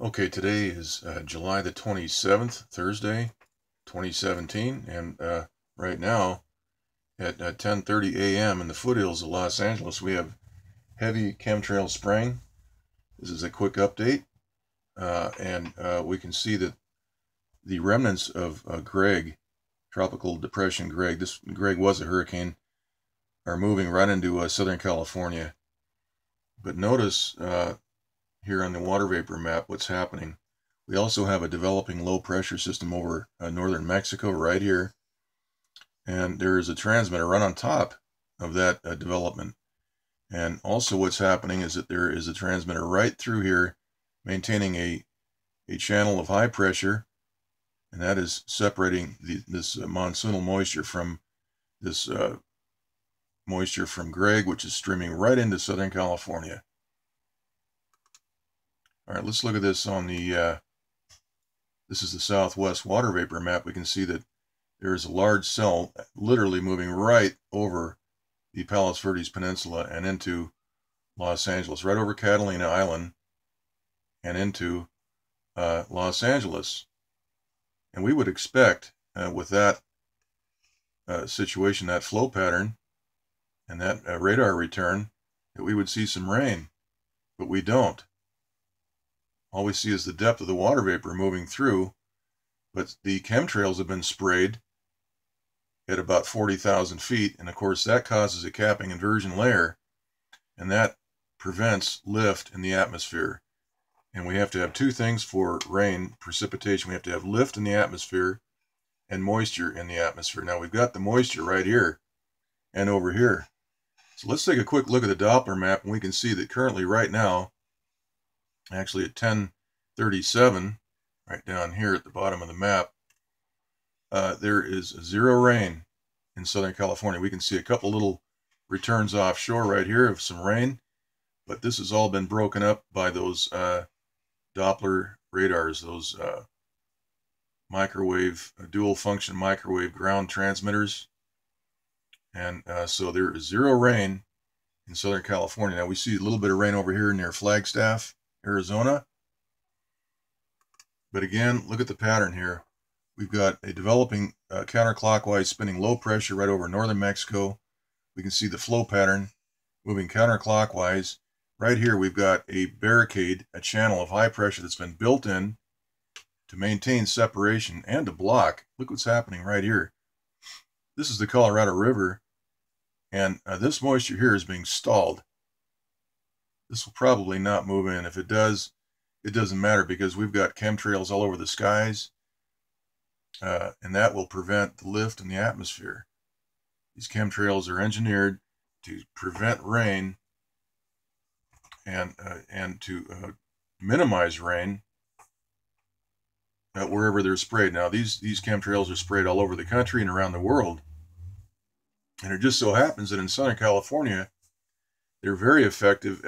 Okay, today is July the 27th, Thursday, 2017, and right now at 10:30 a.m. in the foothills of Los Angeles, we have heavy chemtrail spraying. This is a quick update, and we can see that the remnants of Greg, Tropical Depression Greg, this Greg was a hurricane, are moving right into Southern California. But notice here on the water vapor map what's happening. We also have a developing low pressure system over northern Mexico right here. And there is a transmitter right on top of that development. And also what's happening is that there is a transmitter right through here maintaining a channel of high pressure. And that is separating this monsoonal moisture from this moisture from Greg, which is streaming right into Southern California. All right, let's look at this on the, this is the southwest water vapor map. We can see that there is a large cell literally moving right over the Palos Verdes Peninsula and into Los Angeles, right over Catalina Island and into Los Angeles. And we would expect with that situation, that flow pattern, and that radar return, that we would see some rain, but we don't. All we see is the depth of the water vapor moving through, but the chemtrails have been sprayed at about 40,000 feet, and of course that causes a capping inversion layer, and that prevents lift in the atmosphere. And we have to have two things for rain, precipitation. We have to have lift in the atmosphere and moisture in the atmosphere. Now we've got the moisture right here and over here. So let's take a quick look at the Doppler map, and we can see that currently right now, actually at 10:37, right down here at the bottom of the map, there is zero rain in Southern California. We can see a couple little returns offshore right here of some rain, but this has all been broken up by those Doppler radars, those microwave, dual function microwave ground transmitters. And so there is zero rain in Southern California. Now we see a little bit of rain over here near Flagstaff, Arizona. But again, look at the pattern here. We've got a developing counterclockwise spinning low pressure right over northern Mexico. We can see the flow pattern moving counterclockwise. Right here we've got a barricade, a channel of high pressure that's been built in to maintain separation and to block. Look what's happening right here. This is the Colorado River, and this moisture here is being stalled. This will probably not move in. If it does, it doesn't matter because we've got chemtrails all over the skies, and that will prevent the lift in the atmosphere. These chemtrails are engineered to prevent rain and to minimize rain wherever they're sprayed. Now, these chemtrails are sprayed all over the country and around the world. And it just so happens that in Southern California, they're very effective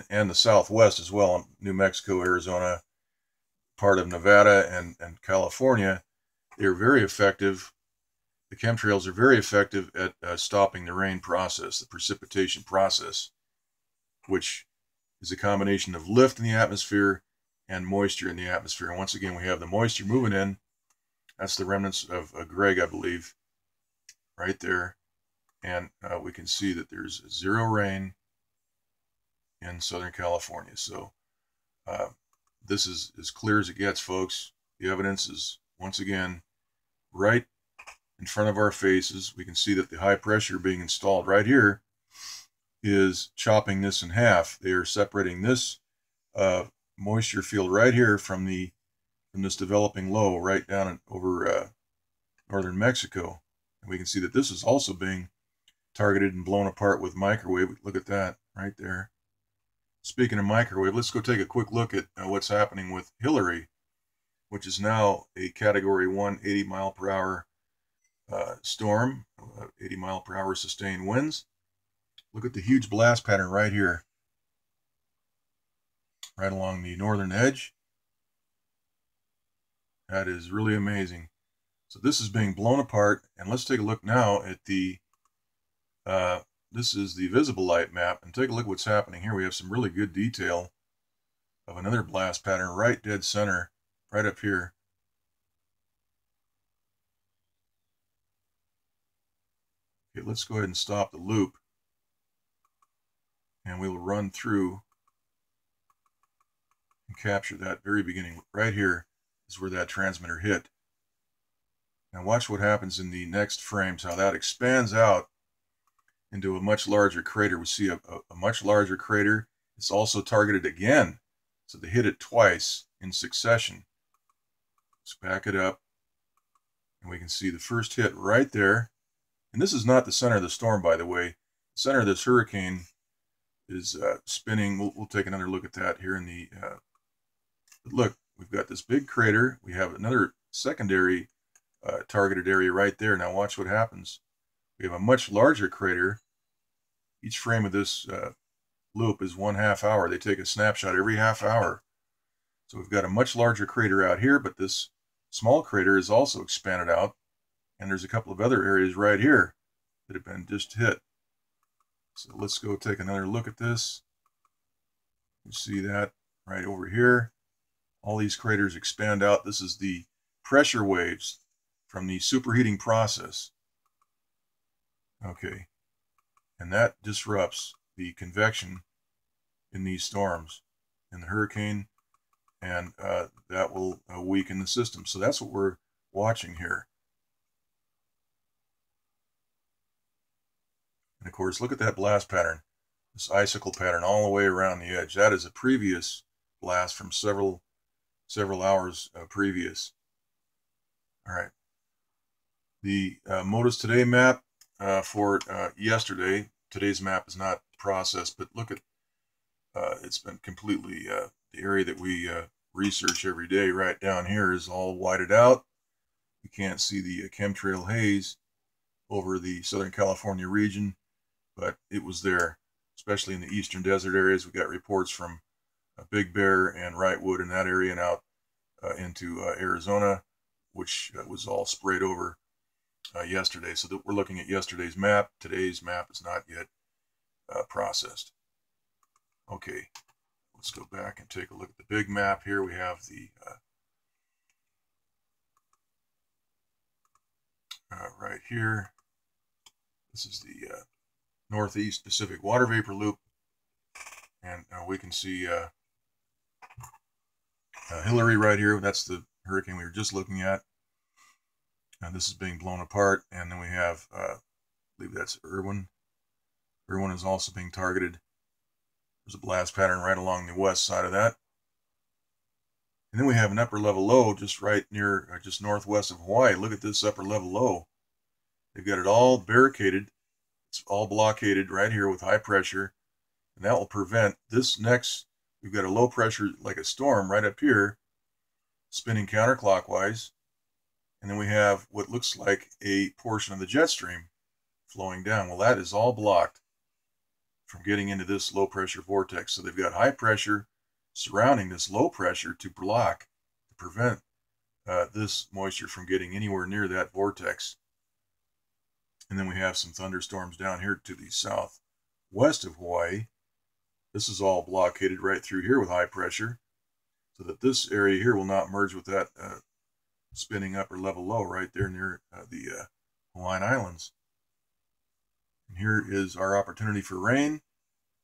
and the Southwest as well, New Mexico, Arizona, part of Nevada and California. They're very effective. The chemtrails are very effective at stopping the rain process, the precipitation process, which is a combination of lift in the atmosphere and moisture in the atmosphere. And once again, we have the moisture moving in. That's the remnants of Greg, I believe, right there. And we can see that there's zero rain in Southern California. So this is as clear as it gets, folks. The evidence is, once again, right in front of our faces. We can see that the high pressure being installed right here is chopping this in half. They are separating this moisture field right here from this developing low right down over northern Mexico. And we can see that this is also being targeted and blown apart with microwave. Look at that right there. Speaking of microwave, let's go take a quick look at what's happening with Hillary, which is now a Category 1 80 mile per hour storm, 80 mile per hour sustained winds. Look at the huge blast pattern right here, right along the northern edge. That is really amazing. So this is being blown apart, and let's take a look now at the this is the visible light map, and take a look at what's happening here. We have some really good detail of another blast pattern right dead center, right up here. Okay, let's go ahead and stop the loop, and we will run through and capture that very beginning. Right here is where that transmitter hit. Now watch what happens in the next frames, how that expands out into a much larger crater. We see a much larger crater. It's also targeted again, so they hit it twice in succession. Let's back it up, and we can see the first hit right there. And this is not the center of the storm, by the way. The center of this hurricane is spinning. We'll take another look at that here in the... but look, we've got this big crater. We have another secondary targeted area right there. Now watch what happens. We have a much larger crater. Each frame of this loop is 1/2 hour. They take a snapshot every half hour. So we've got a much larger crater out here, but this small crater is also expanded out. And there's a couple of other areas right here that have been just hit. So let's go take another look at this. You see that right over here. All these craters expand out. This is the pressure waves from the superheating process. Okay, and that disrupts the convection in these storms, in the hurricane, and that will weaken the system. So that's what we're watching here. And of course, look at that blast pattern, this icicle pattern all the way around the edge. That is a previous blast from several hours previous. All right. The MODIS Today map for yesterday. Today's map is not processed, but look at it's been completely the area that we research every day right down here is all whited out. You can't see the chemtrail haze over the Southern California region, but it was there, especially in the eastern desert areas. We got reports from Big Bear and Wrightwood in that area and out into Arizona, which was all sprayed over yesterday. So that we're looking at yesterday's map. Today's map is not yet processed. Okay, let's go back and take a look at the big map here. We have the right here. This is the Northeast Pacific Water Vapor Loop, and we can see Hillary right here. That's the hurricane we were just looking at. And this is being blown apart, and then we have, I believe that's Irwin. Irwin is also being targeted. There's a blast pattern right along the west side of that. And then we have an upper level low just right near, just northwest of Hawaii. Look at this upper level low. They've got it all barricaded. It's all blockaded right here with high pressure. And that will prevent this next, we've got a low pressure like a storm right up here, spinning counterclockwise. And then we have what looks like a portion of the jet stream flowing down. Well, that is all blocked from getting into this low pressure vortex. So they've got high pressure surrounding this low pressure to block, to prevent this moisture from getting anywhere near that vortex. And then we have some thunderstorms down here to the southwest of Hawaii. This is all blockaded right through here with high pressure, so that this area here will not merge with that spinning upper level low right there near the Hawaiian Islands. And here is our opportunity for rain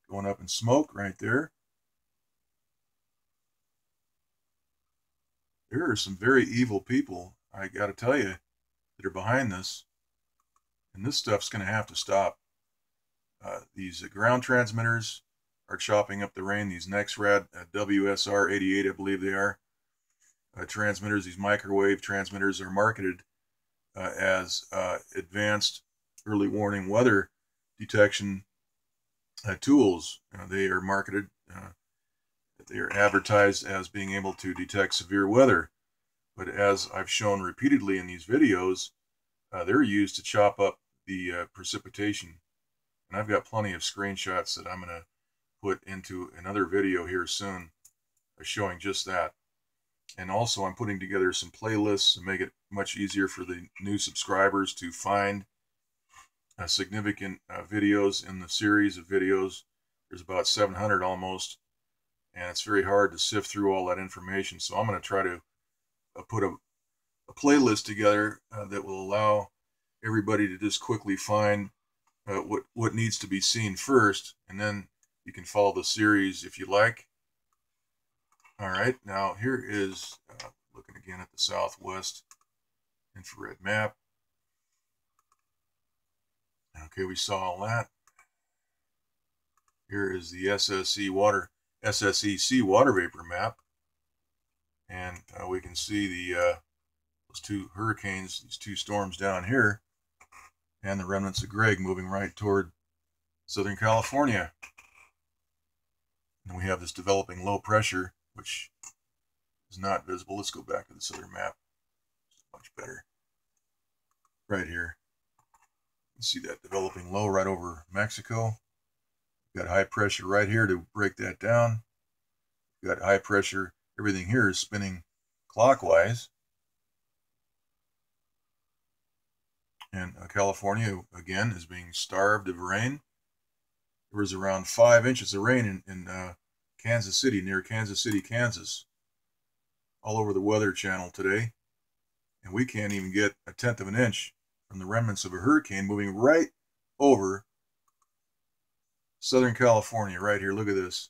going up in smoke right there. There are some very evil people, I got to tell you, that are behind this. And this stuff's going to have to stop. These ground transmitters are chopping up the rain. These NexRad WSR 88, I believe they are, transmitters, these microwave transmitters are marketed as advanced early warning weather detection tools. They are marketed, they are advertised as being able to detect severe weather. But as I've shown repeatedly in these videos, they're used to chop up the precipitation. And I've got plenty of screenshots that I'm going to put into another video here soon showing just that. And also I'm putting together some playlists to make it much easier for the new subscribers to find significant videos in the series of videos. There's about 700 almost. and it's very hard to sift through all that information. So I'm going to try to put a playlist together that will allow everybody to just quickly find what needs to be seen first, and then you can follow the series if you like. All right, now here is looking again at the southwest infrared map. Okay, we saw all that. Here is the SSEC water vapor map, and we can see the those two hurricanes, these two storms down here, and the remnants of Greg moving right toward Southern California. And we have this developing low pressure, which is not visible. Let's go back to this other map. It's much better. Right here. You see that developing low right over Mexico. We've got high pressure right here to break that down. We've got high pressure. Everything here is spinning clockwise. And California, again, is being starved of rain. There was around 5 inches of rain in Kansas City, near Kansas City, Kansas, all over the Weather Channel today. And we can't even get 1/10 of an inch from the remnants of a hurricane moving right over Southern California, right here. Look at this.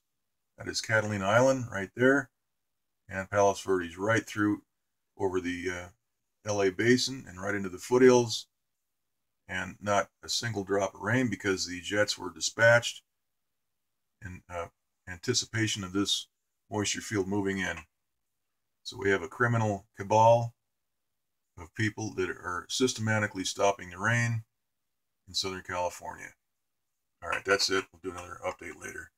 That is Catalina Island right there, and Palos Verdes right through over the LA basin and right into the foothills, and not a single drop of rain because the jets were dispatched in anticipation of this moisture field moving in. So we have a criminal cabal of people that are systematically stopping the rain in Southern California. All right, that's it. We'll do another update later.